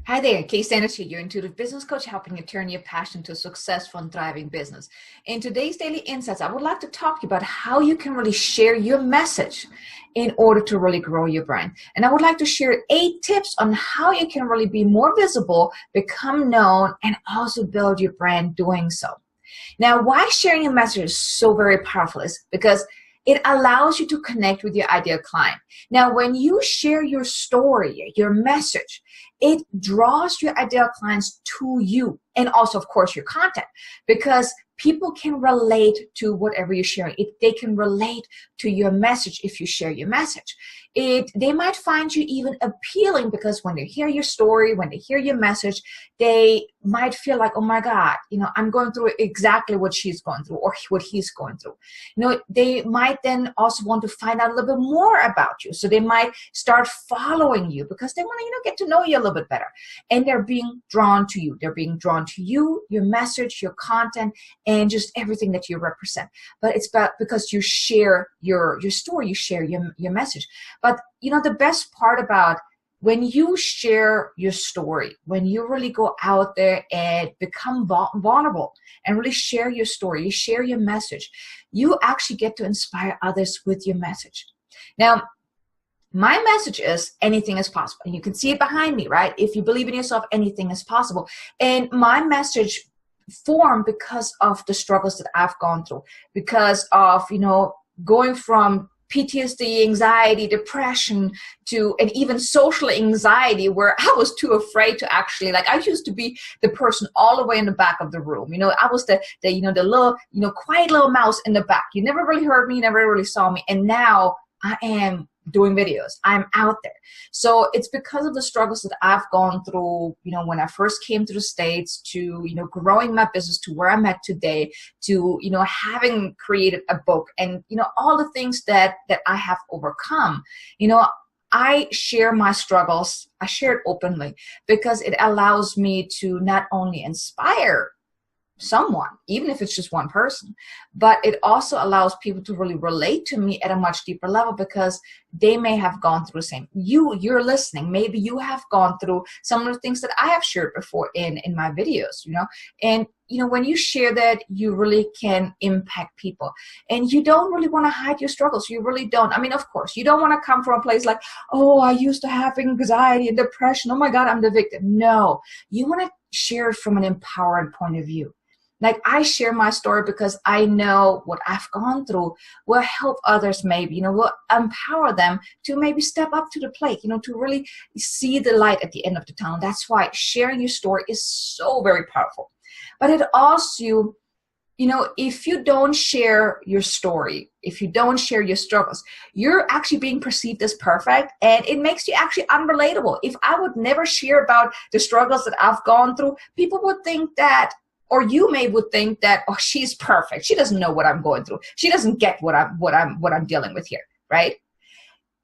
Hi there, Kay Sanders here, your intuitive business coach, helping you turn your passion to a successful and thriving business. In today's Daily Insights, I would like to talk to you about how you can really share your message in order to really grow your brand. And I would like to share 8 tips on how you can really be more visible, become known, and also build your brand doing so. Now, why sharing your message is so very powerful is because it allows you to connect with your ideal client. Now, when you share your story, your message, it draws your ideal clients to you, and also, of course, your content, because people can relate to whatever you're sharing. If they can relate to your message, if you share your message, they might find you even appealing, because when they hear your story, when they hear your message, they might feel like, oh my God, I'm going through exactly what she's going through or what he's going through. They might then also want to find out a little bit more about you. So they might start following you because they want to, get to know you a little bit better. And they're being drawn to you. They're being drawn to you, your message, your content, and just everything that you represent. But it's about because you share your story, you share your message. But the best part about when you share your story, when you really go out there and become vulnerable and really share your story, you share your message, you actually get to inspire others with your message. Now, my message is anything is possible. And you can see it behind me, right? If you believe in yourself, anything is possible. And my message formed because of the struggles that I've gone through, because of, going from PTSD, anxiety, depression, and even social anxiety, where I was too afraid to actually, I used to be the person all the way in the back of the room. I was the little, quiet little mouse in the back. You never really heard me, you never really saw me. And now I am doing videos. I'm out there. So it's because of the struggles that I've gone through, when I first came to the States, to, growing my business to where I'm at today, to, having created a book, and, all the things that I have overcome. I share my struggles. I share it openly because it allows me to not only inspire someone, even if it's just one person, but it also allows people to really relate to me at a much deeper level, because they may have gone through the same. You're listening, maybe you have gone through some of the things that I have shared before in my videos, and when you share that, you really can impact people, and you don't really want to hide your struggles. You really don't. I mean, of course, you don't want to come from a place like, oh, I used to have anxiety and depression, oh my God, I'm the victim. No, you want to share it from an empowering point of view. I share my story because I know what I've gone through will help others, maybe, will empower them to maybe step up to the plate, to really see the light at the end of the tunnel. That's why sharing your story is so very powerful. But it also, if you don't share your story, if you don't share your struggles, you're actually being perceived as perfect, and it makes you actually unrelatable. If I would never share about the struggles that I've gone through, people would think that, or you would think that, oh, she's perfect. She doesn't know what I'm going through. She doesn't get what I'm dealing with here, right?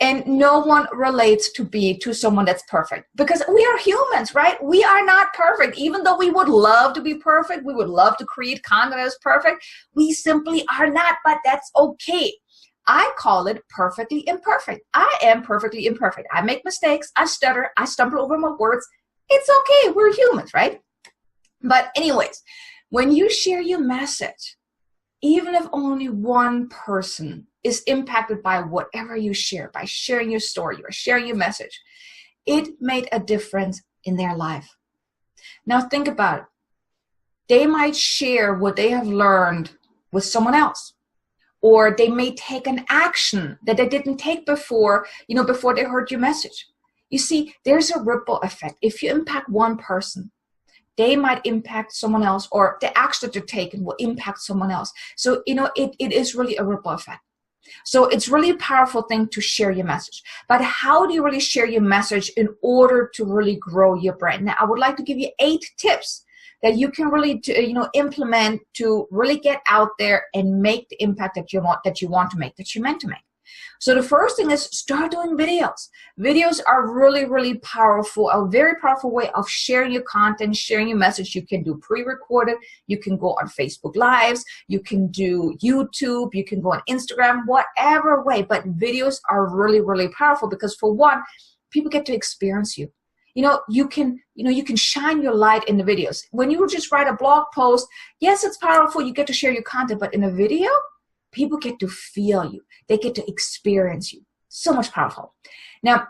And no one relates to someone that's perfect, because we are humans, right? We are not perfect. Even though we would love to be perfect, we would love to create content that's perfect, we simply are not, but that's okay. I call it perfectly imperfect. I am perfectly imperfect. I make mistakes. I stutter. I stumble over my words. It's okay. We're humans, right? But anyways, when you share your message, even if only one person is impacted by whatever you share, by sharing your story or sharing your message, it made a difference in their life. Now think about it. They might share what they have learned with someone else, or they may take an action that they didn't take before, before they heard your message. You see, there's a ripple effect. If you impact one person, they might impact someone else, or the action that they're taking will impact someone else. So, it is really a ripple effect. So it's really a powerful thing to share your message. But how do you really share your message in order to really grow your brand? Now, I would like to give you 8 tips that you can really implement to really get out there and make the impact that you want to make, that you're meant to make. So the first thing is start doing videos. Videos are really, really powerful, a very powerful way of sharing your content, sharing your message. You can do pre-recorded. You can go on Facebook Lives. You can do YouTube. You can go on Instagram, whatever way. But videos are really, really powerful because, for one, people get to experience you. you can shine your light in the videos. When you just write a blog post, yes, it's powerful, you get to share your content, but in a video, people get to feel you. They get to experience you. So much powerful. Now,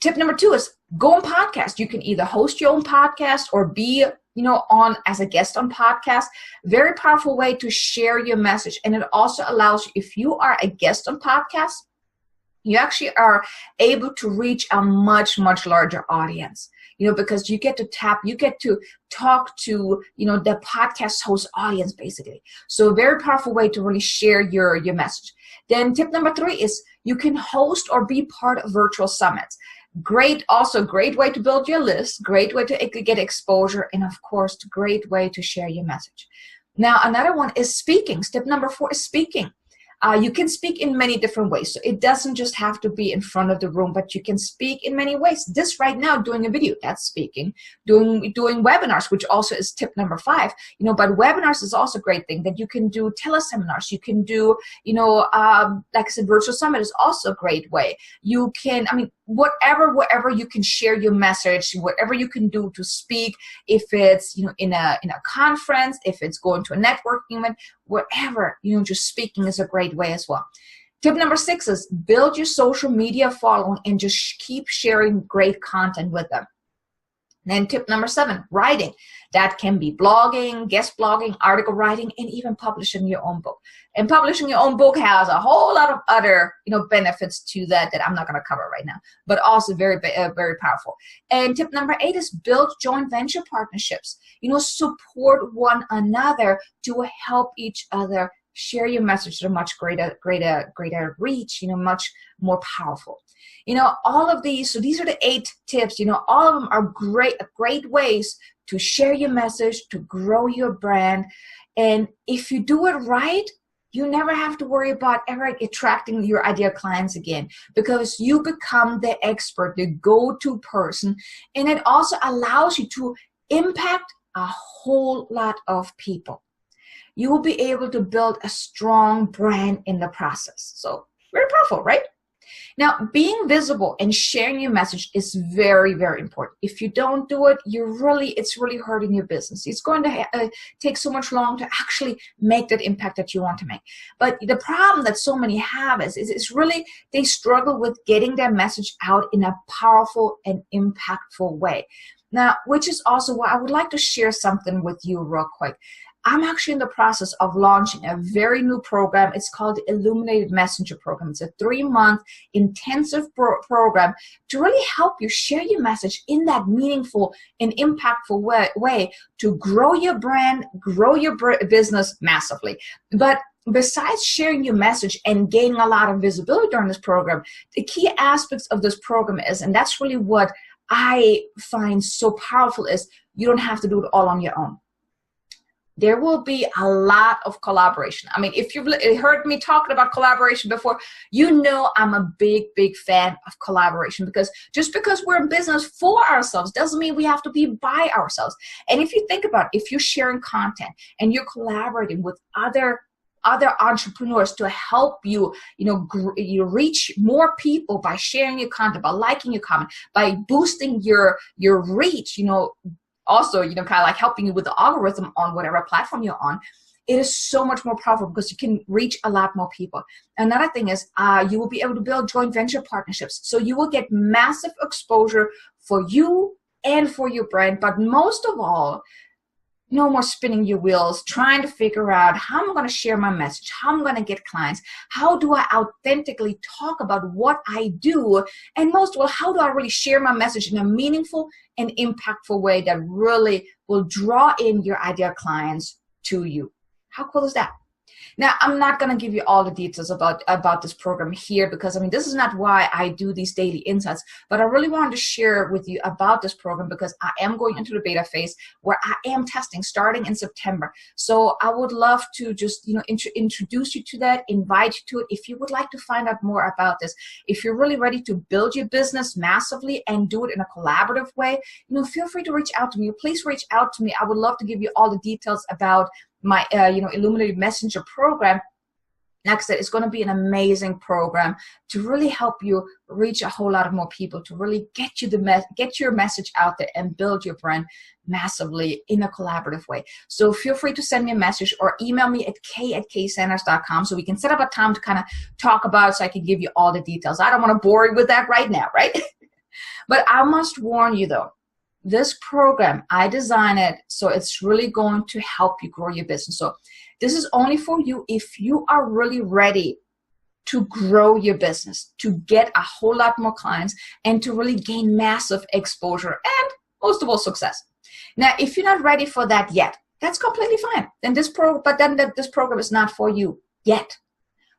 tip number 2 is go on podcast. You can either host your own podcast or be, on as a guest on podcast. Very powerful way to share your message. And it also allows you, if you are a guest on podcast, you actually are able to reach a much, much larger audience, because you get to talk to, the podcast host audience, basically. So a very powerful way to really share your message. Then tip number 3 is you can host or be part of virtual summits. Great way to build your list, great way to get exposure, and of course, great way to share your message. Now, another one is speaking. Step number 4 is speaking. You can speak in many different ways. So it doesn't just have to be in front of the room, but you can speak in many ways. This right now, doing a video, that's speaking. Doing webinars, which also is tip number 5. But webinars is also a great thing that you can do. Teleseminars, you can do, like I said, virtual summit is also a great way. You can, wherever you can share your message, whatever you can do to speak, if it's, in a conference, if it's going to a networking event, wherever, just speaking is a great way as well. Tip number 6 is build your social media following and just keep sharing great content with them. Then tip number 7, writing. That can be blogging, guest blogging, article writing, and even publishing your own book. And publishing your own book has a whole lot of other, benefits to that I'm not going to cover right now, but also very, very powerful. And tip number 8 is build joint venture partnerships. Support one another to help each other share your message to a much greater reach, much more powerful. All of these, so these are the 8 tips, all of them are great ways to share your message, to grow your brand. And if you do it right, you never have to worry about ever attracting your ideal clients again, because you become the expert, the go-to person. And it also allows you to impact a whole lot of people. You will be able to build a strong brand in the process. So very powerful, right? Now, being visible and sharing your message is very, very important. If you don't do it, it's really hurting your business. It's going to take so much longer to actually make that impact that you want to make. But the problem that so many have is really they struggle with getting their message out in a powerful and impactful way. Now, which is also why I would like to share something with you real quick. I'm actually in the process of launching a very new program. It's called the Illuminated Messenger Program. It's a 3-month intensive program to really help you share your message in that meaningful and impactful way to grow your brand, grow your business massively. But besides sharing your message and gaining a lot of visibility during this program, the key aspects of this program is, and that's really what I find so powerful, is you don't have to do it all on your own. There will be a lot of collaboration. If you've heard me talking about collaboration before, I'm a big, big fan of collaboration, because just because we're in business for ourselves doesn't mean we have to be by ourselves. And if you think about it, if you're sharing content and you're collaborating with other entrepreneurs to help you, you reach more people by sharing your content, by liking your comment, by boosting your reach, also, kind of like helping you with the algorithm on whatever platform you're on, it is so much more powerful because you can reach a lot more people. Another thing is you will be able to build joint venture partnerships. So you will get massive exposure for you and for your brand. But most of all, no more spinning your wheels, trying to figure out how I'm going to share my message, how I'm going to get clients, how do I authentically talk about what I do, and most of all, how do I really share my message in a meaningful and impactful way that really will draw in your ideal clients to you. How cool is that? Now, I'm not going to give you all the details about this program here, because this is not why I do these daily insights, but I really wanted to share with you about this program because I am going into the beta phase where I am testing starting in September. So I would love to just, introduce you to that, invite you to it. If you would like to find out more about this, if you're really ready to build your business massively and do it in a collaborative way, feel free to reach out to me. Please reach out to me. I would love to give you all the details about my Illuminated Messenger program. Like I said, it's going to be an amazing program to really help you reach a whole lot of more people, to really get you get your message out there and build your brand massively in a collaborative way. So feel free to send me a message or email me at k@ksanders.com so we can set up a time to kind of talk about it, so I can give you all the details. I don't want to bore you with that right now, right? But I must warn you though, this program, I designed it so it's really going to help you grow your business. So this is only for you if you are really ready to grow your business, to get a whole lot more clients, and to really gain massive exposure and most of all success. Now, if you're not ready for that yet, that's completely fine. Then this program is not for you yet.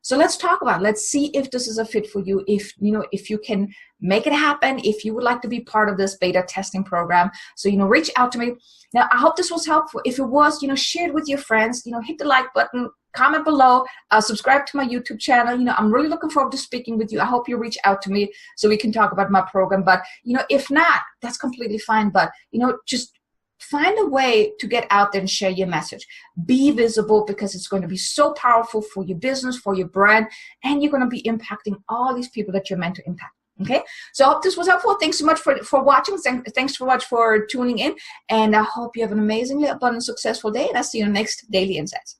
So let's talk about it. Let's see if this is a fit for you. If you can make it happen, if you would like to be part of this beta testing program. So, reach out to me. Now, I hope this was helpful. If it was, share it with your friends, hit the like button, comment below, subscribe to my YouTube channel. I'm really looking forward to speaking with you. I hope you reach out to me so we can talk about my program. But, if not, that's completely fine. But, just find a way to get out there and share your message. Be visible, because it's going to be so powerful for your business, for your brand, and you're going to be impacting all these people that you're meant to impact. Okay, so I hope this was helpful. Thanks so much for watching. Thanks so much for tuning in, and I hope you have an amazingly abundant, successful day, and I'll see you in the next Daily Insights.